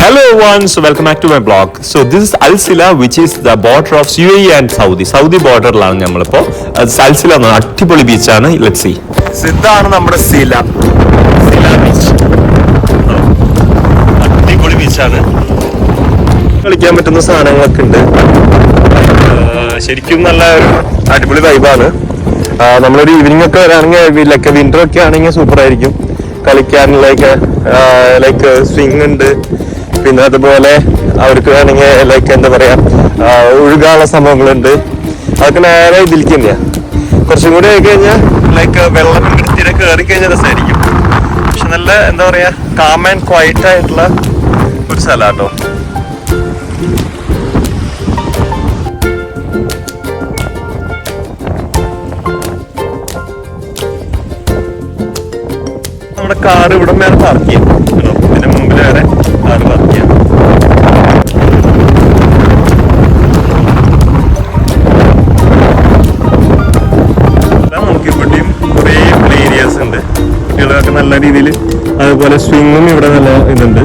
Hello everyone, so welcome back to my blog. So this is Al Sila, which is the border of UAE and Saudi. Saudi border ലാണ് നമ്മളിപ്പോ. Al Sila എന്ന അടിപൊളി ബീച്ചാണ്. Let's see. ഇതാണ് നമ്മുടെ സില beach. അടിപൊളി ബീച്ചാണ്. കളിക്കാൻ പറ്റുന്ന സാധനങ്ങളൊക്കെ ഉണ്ട്. ശരിക്കും നല്ല ഒരു അടിപൊളി വൈബാണ്. നമ്മളൊരു ഈവനിങ് ഒക്കെ വരാണെങ്കിൽ ലൈക്ക് വിന്റർ ഒക്കെ ആണെങ്കിൽ സൂപ്പർ ആയിരിക്കും കളിക്കാൻ. ലൈക്ക് സ്വിങ് ഉണ്ട്, പിന്നെ അതുപോലെ അവർക്ക് വേണമെങ്കിൽ ലൈക്ക് എന്താ പറയാ ഒഴുകാനുള്ള സംഭവങ്ങളുണ്ട്. അതൊക്കെ നേരെ ഇതിലേക്ക് തന്നെയാണ്. കുറച്ചും കൂടി ആയി കഴിഞ്ഞാൽ ലൈക്ക് വെള്ളം വൃത്തിയുടെ കയറി കഴിഞ്ഞാൽ രസമായിരിക്കും. പക്ഷെ നല്ല എന്താ പറയാ കാം ആൻഡ് ക്വയറ്റ് ആയിട്ടുള്ള ഒരു സ്ഥലമാട്ടോ. നമ്മുടെ കാർ ഇവിടെ വേറെ പാർക്ക് ചെയ്യാം. ഇതിന്റെ മുമ്പിൽ വേറെ കാർ പാർക്ക് ചെയ്യാം. നമുക്ക് ഇവിടെയും കുറേ പ്ലേ ഏരിയാസ് ഉണ്ട്. കുട്ടികളൊക്കെ നല്ല രീതിയിൽ അതുപോലെ സ്വിങ്ങും ഇവിടെ നല്ല ഇതുണ്ട്.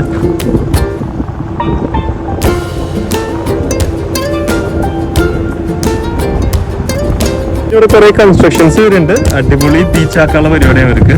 ഇവിടെ കുറെ കൺസ്ട്രക്ഷൻസ് ഇവിടെ ഉണ്ട്. അടിപൊളി ബീച്ചാക്കാനുള്ള പരിപാടിയാണ് അവർക്ക്.